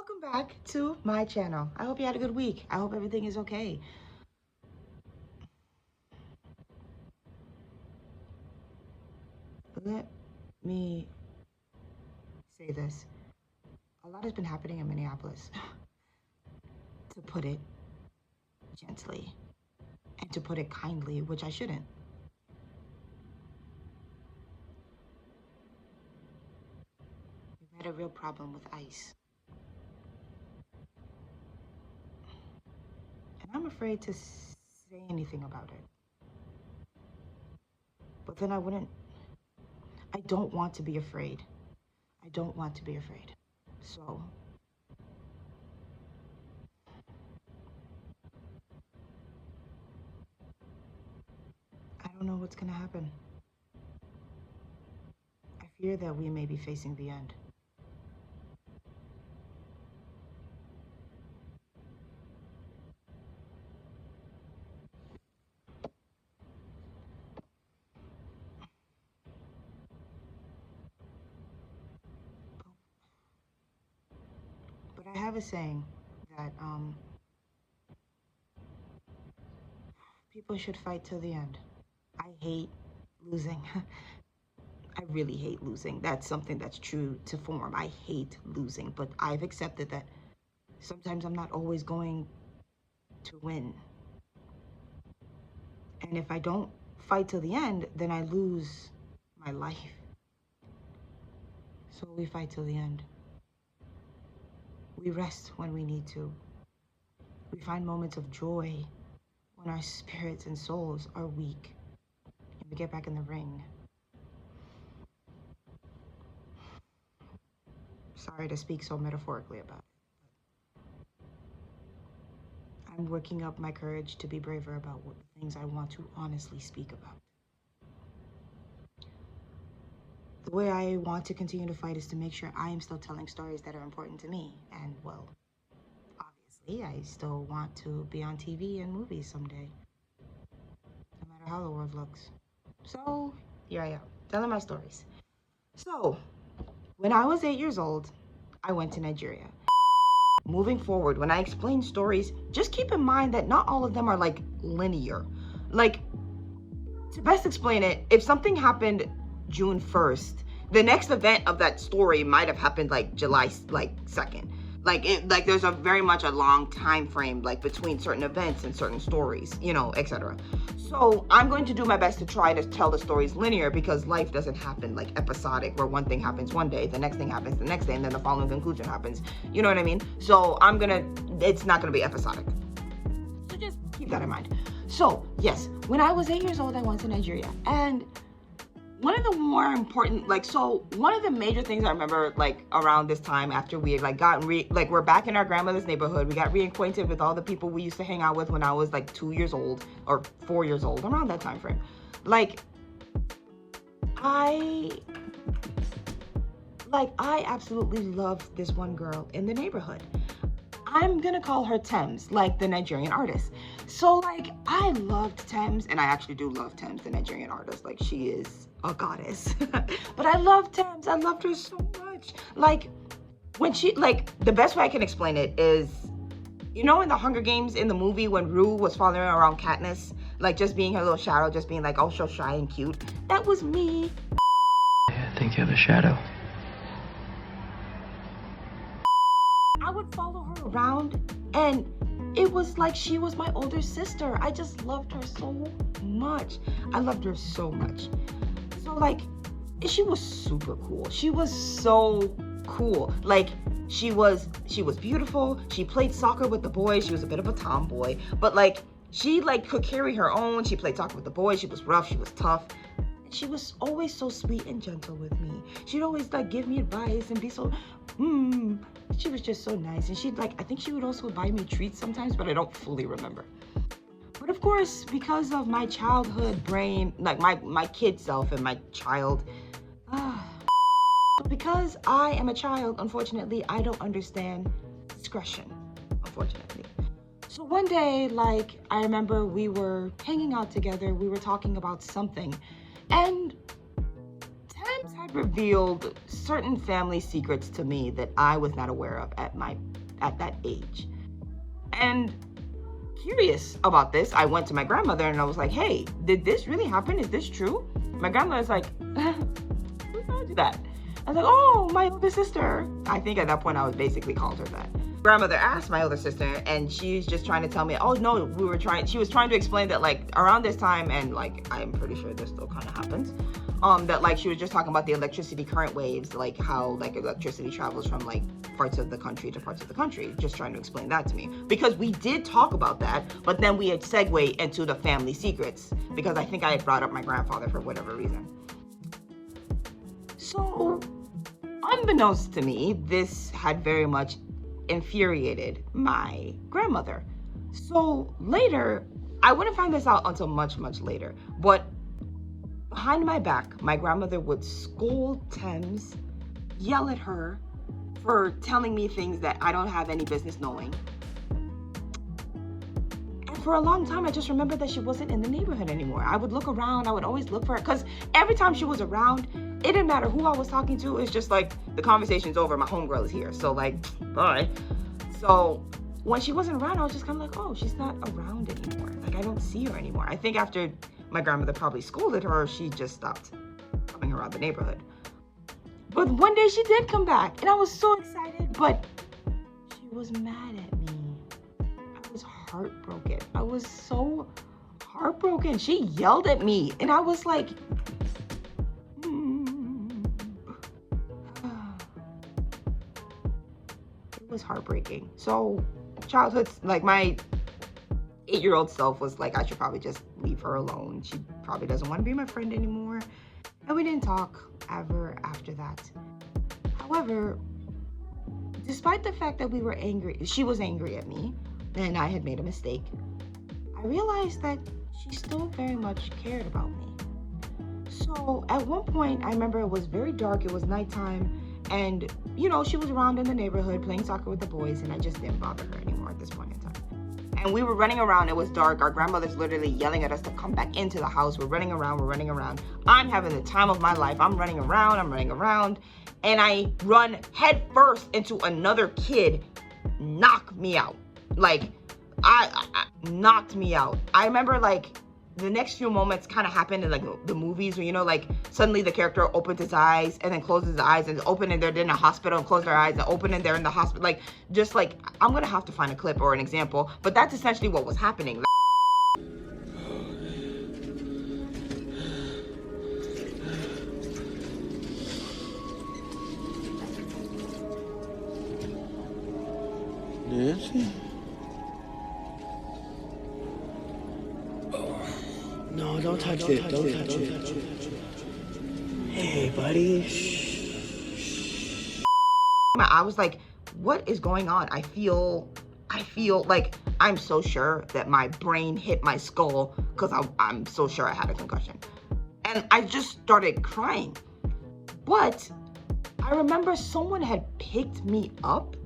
Welcome back to my channel. I hope you had a good week. I hope everything is okay. Let me say this. A lot has been happening in Minneapolis, to put it gently, and to put it kindly, which I shouldn't. We've had a real problem with ICE. And I'm afraid to say anything about it. But then I don't want to be afraid. I don't want to be afraid. So, I don't know what's gonna happen. I fear that we may be facing the end. But I have a saying that people should fight till the end. I hate losing. I really hate losing. That's something that's true to form. I hate losing, but I've accepted that sometimes I'm not always going to win. And if I don't fight till the end, then I lose my life. So we fight till the end. We rest when we need to. We find moments of joy when our spirits and souls are weak. And we get back in the ring. Sorry to speak so metaphorically about it. I'm working up my courage to be braver about what things I want to honestly speak about. The way I want to continue to fight is to make sure I am still telling stories that are important to me. And, well, obviously, I still want to be on TV and movies someday, no matter how the world looks. So, here I am, telling my stories. So, when I was 8 years old, I went to Nigeria. Moving forward, when I explain stories, just keep in mind that not all of them are like linear. Like, to best explain it, if something happened June 1st, the next event of that story might have happened like July 2nd. Like there's a very much a long time frame like between certain events and certain stories, you know, etc. So I'm going to do my best to try to tell the stories linear because life doesn't happen like episodic where one thing happens one day, the next thing happens the next day, and then the following conclusion happens. You know what I mean? So it's not gonna be episodic. So just keep that in mind. So yes, when I was 8 years old, I went to Nigeria, and one of the more important, one of the major things I remember, like, around this time after we had, like, we're back in our grandmother's neighborhood. We got reacquainted with all the people we used to hang out with when I was, like, 2 years old or 4 years old, around that time frame. Like, I absolutely loved this one girl in the neighborhood. I'm gonna call her Tems, like the Nigerian artist. So, like, I loved Tems, and I actually do love Tems, the Nigerian artist. Like, she is a goddess. But I love Tems. I loved her so much. Like, when the best way I can explain it is, you know, in the Hunger Games, in the movie, when Rue was following around Katniss, like, just being her little shadow, just being, like, oh, so shy and cute. That was me. I think you have a shadow. I would follow her around, and it was like she was my older sister. I just loved her so much. I loved her so much. So, like, she was super cool. She was so cool. Like, she was beautiful. She played soccer with the boys. She was a bit of a tomboy, but, like, she, like, could carry her own. She played soccer with the boys. She was rough. She was tough. And she was always so sweet and gentle with me. She'd always, like, give me advice and be so, she was just so nice. And she'd, like, I think she would also buy me treats sometimes, but I don't fully remember. But of course, because of my childhood brain, like my kid self and my child, because I am a child, unfortunately, I don't understand discretion, unfortunately. So one day, like, I remember we were hanging out together, we were talking about something, and Tems had revealed certain family secrets to me that I was not aware of at that age. And curious about this, I went to my grandmother and I was like, hey, did this really happen? Is this true? My grandmother's like, who told you that? I was like, oh, my older sister. I think at that point I was basically called her that. Grandmother asked my older sister, and she's just trying to tell me, oh no, she was trying to explain that like around this time, and like I'm pretty sure this still kind of happens, that like she was just talking about the electricity current waves, like how like electricity travels from like parts of the country to parts of the country, just trying to explain that to me, because we did talk about that, but then we had segued into the family secrets because I think I had brought up my grandfather for whatever reason. So unbeknownst to me, this had very much infuriated my grandmother. So later, I wouldn't find this out until much, much later, but behind my back, my grandmother would scold Thames, yell at her for telling me things that I don't have any business knowing. And for a long time, I just remembered that she wasn't in the neighborhood anymore. I would look around, I would always look for her, because every time she was around, it didn't matter who I was talking to. It's just like, the conversation's over, my homegirl is here, so like, bye. So when she wasn't around, I was just kind of like, oh, she's not around anymore. Like, I don't see her anymore. I think after my grandmother probably scolded her, she just stopped coming around the neighborhood. But one day she did come back, and I was so excited, but she was mad at me. I was heartbroken. I was so heartbroken. She yelled at me, and I was like, It was heartbreaking. So childhood, like my 8-year-old self was like, I should probably just leave her alone. She probably doesn't want to be my friend anymore. And we didn't talk ever after that. However, despite the fact that we were angry, she was angry at me and I had made a mistake, I realized that she still very much cared about me. So at one point, I remember it was very dark, it was nighttime, and you know, she was around in the neighborhood playing soccer with the boys, and I just didn't bother her anymore at this point in time. And we were running around, it was dark, our grandmother's literally yelling at us to come back into the house. We're running around. I'm having the time of my life. I'm running around, and I run head first into another kid, knock me out. Like, I knocked me out. I remember like, the next few moments kind of happened in like the movies where, you know, like suddenly the character opens his eyes and then closes his eyes and open and they're in a hospital and close their eyes and open and they're in the hospital. Like, just like, I'm gonna have to find a clip or an example, but that's essentially what was happening. Nancy? No, don't touch it. Don't touch it. Hey, buddy. Shh. I was like, what is going on? I feel like I'm so sure that my brain hit my skull because I'm so sure I had a concussion. And I just started crying. But I remember someone had picked me up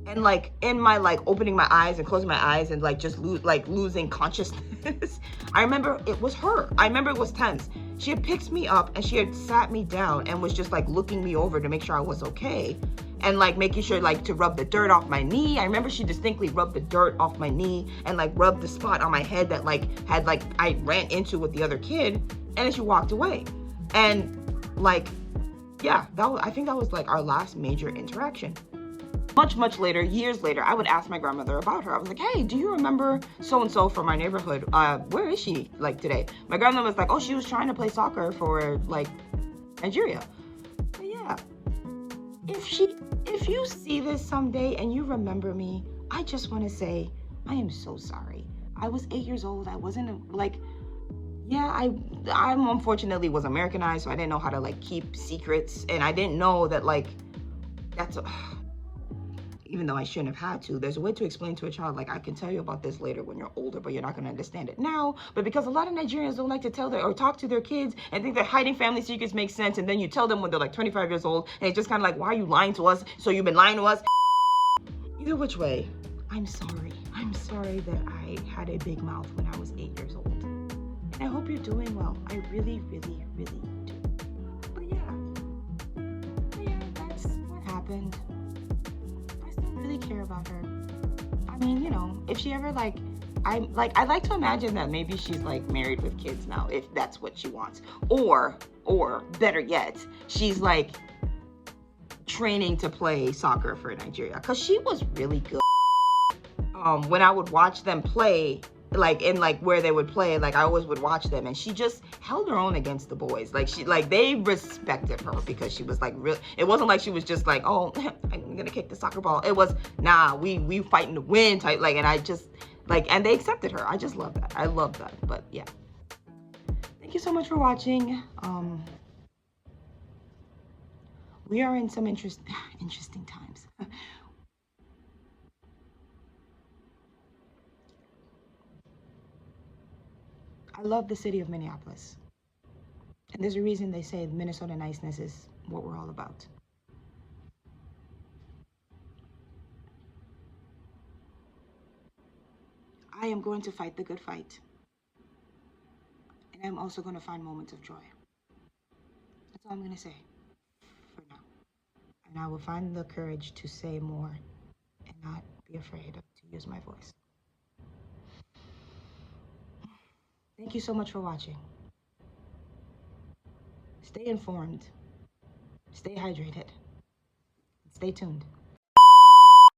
and like in my like opening my eyes and closing my eyes and like just losing consciousness. I remember it was her. I remember it was Thames. She had picked me up and she had sat me down and was just like looking me over to make sure I was okay. And like making sure like to rub the dirt off my knee. I remember she distinctly rubbed the dirt off my knee and like rubbed the spot on my head that like had like I ran into with the other kid, and then she walked away. And like, yeah, I think that was like our last major interaction. Much later, years later, I would ask my grandmother about her. I was like, hey, do you remember so-and-so from our neighborhood? Where is she like today? My grandmother was like, oh, she was trying to play soccer for like Nigeria. But yeah, if you see this someday and you remember me, I just want to say, I am so sorry. I was 8 years old. I wasn't like, yeah, I unfortunately was Americanized, so I didn't know how to like keep secrets. And I didn't know that like, even though I shouldn't have had to, there's a way to explain to a child, like, I can tell you about this later when you're older, but you're not going to understand it now. But because a lot of Nigerians don't like to tell or talk to their kids and think that hiding family secrets makes sense, and then you tell them when they're like 25 years old, and it's just kind of like, why are you lying to us? So you've been lying to us? Either which way, I'm sorry. I'm sorry that I had a big mouth when I was 8 years old. And I hope you're doing well. I really, really, really do. But yeah, happened, I still really care about her. I mean, you know, if she ever I like to imagine that maybe she's like married with kids now, if that's what she wants. Or better yet, she's like training to play soccer for Nigeria, because she was really good. When I would watch them play, like in like where they would play, like I always would watch them, and she just held her own against the boys. Like they respected her because she was like real. It wasn't like she was just like, oh, I'm gonna kick the soccer ball. It was, nah, we fighting to win type. Like, and I just like, and they accepted her. I just love that. I love that. But yeah, thank you so much for watching. We are in some interesting times. I love the city of Minneapolis. And there's a reason they say Minnesota niceness is what we're all about. I am going to fight the good fight. And I'm also going to find moments of joy. That's all I'm going to say for now. And I will find the courage to say more and not be afraid to use my voice. Thank you so much for watching. Stay informed, stay hydrated, stay tuned.